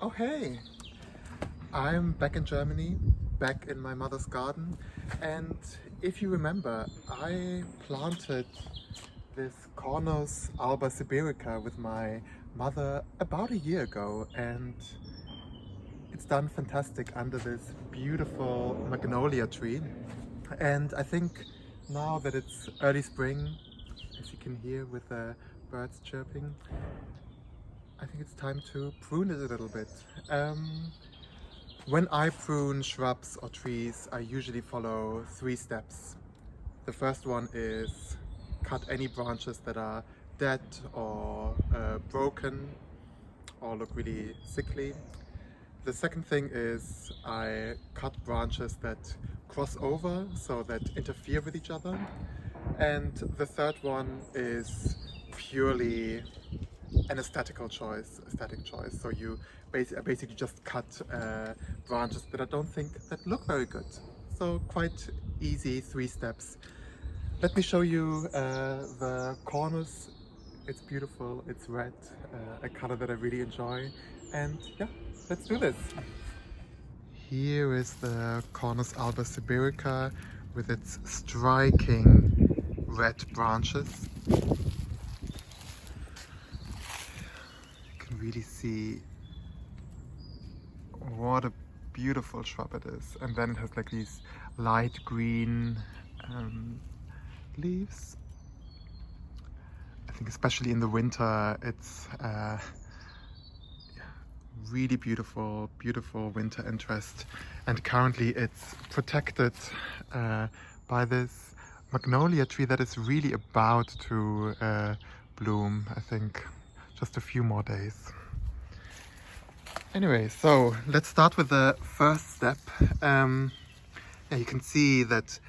Oh hey, I'm back in Germany, back in my mother's garden, and if you remember, I planted this Cornus Alba Sibirica with my mother about a year ago, and it's done fantastic under this beautiful magnolia tree. And I think now that it's early spring, as you can hear with the birds chirping, I think it's time to prune it a little bit. When I prune shrubs or trees, I usually follow 3 steps. The first one is cut any branches that are dead or broken or look really sickly. The second thing is I cut branches that cross over, so that interfere with each other. And the third one is purely an aesthetic choice. So you basically just cut branches that I don't think that look very good. So quite easy 3 steps. Let me show you the Cornus. It's beautiful, it's red, a color that I really enjoy. And yeah, let's do this. Here is the Cornus Alba Sibirica with its striking red branches. Really see what a beautiful shrub it is, and then it has like these light green leaves. I think especially in the winter it's really beautiful winter interest, and currently it's protected by this magnolia tree that is really about to bloom. I think just a few more days. Anyway, so let's start with the first step. You can see that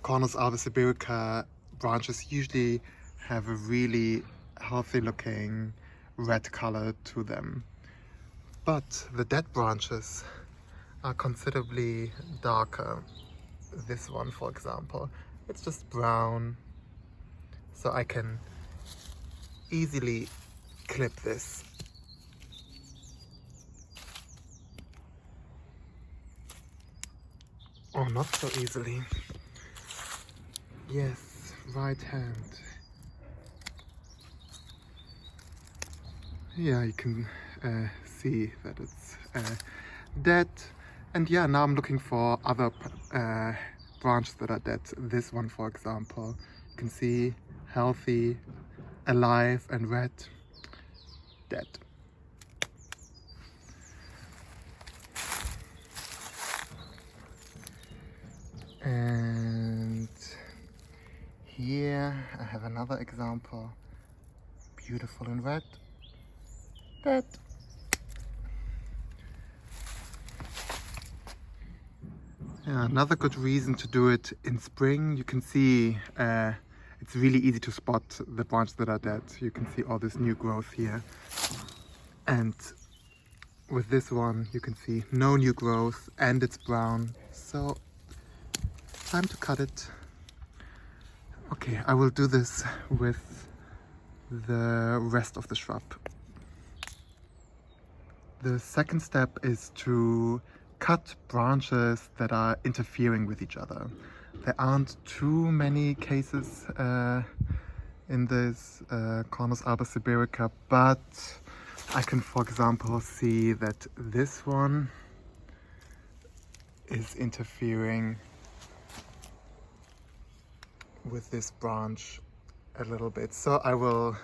Cornus Alba Sibirica branches usually have a really healthy looking red color to them. But the dead branches are considerably darker. This one, for example, it's just brown. So I can easily clip this. Oh, not so easily. Yes, right hand. Yeah, you can see that it's dead. And yeah, now I'm looking for other branches that are dead. This one, for example, you can see healthy, alive and red, dead. And here I have another example, beautiful in red, dead. Yeah, another good reason to do it in spring, you can see it's really easy to spot the branches that are dead. You can see all this new growth here. And with this one, you can see no new growth and it's brown. So, time to cut it. Okay, I will do this with the rest of the shrub. The second step is to cut branches that are interfering with each other. There aren't too many cases in this Cornus Alba Sibirica, but I can, for example, see that this one is interfering with this branch a little bit. So I will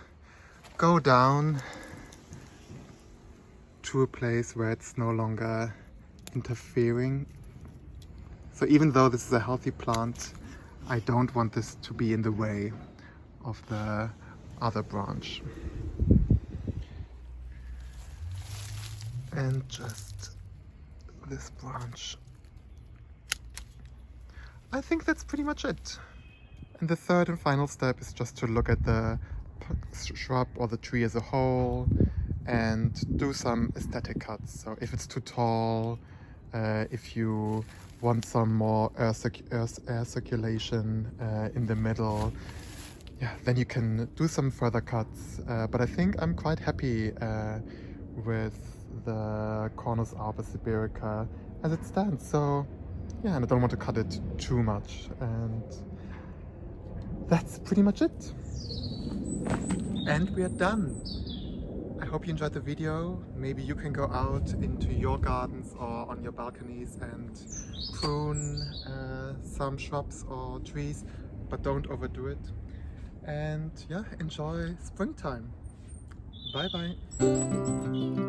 go down to a place where it's no longer interfering. So even though this is a healthy plant, I don't want this to be in the way of the other branch. And just this branch. I think that's pretty much it. And the third and final step is just to look at the shrub or the tree as a whole and do some aesthetic cuts. So if it's too tall, if you want some more air circulation in the middle, yeah, then you can do some further cuts. But I think I'm quite happy with the Cornus Alba Sibirica as it stands. So yeah, and I don't want to cut it too much. And that's pretty much it. And we are done. I hope you enjoyed the video. Maybe you can go out into your gardens or on your balconies and prune some shrubs or trees, but don't overdo it. And yeah, enjoy springtime. Bye bye.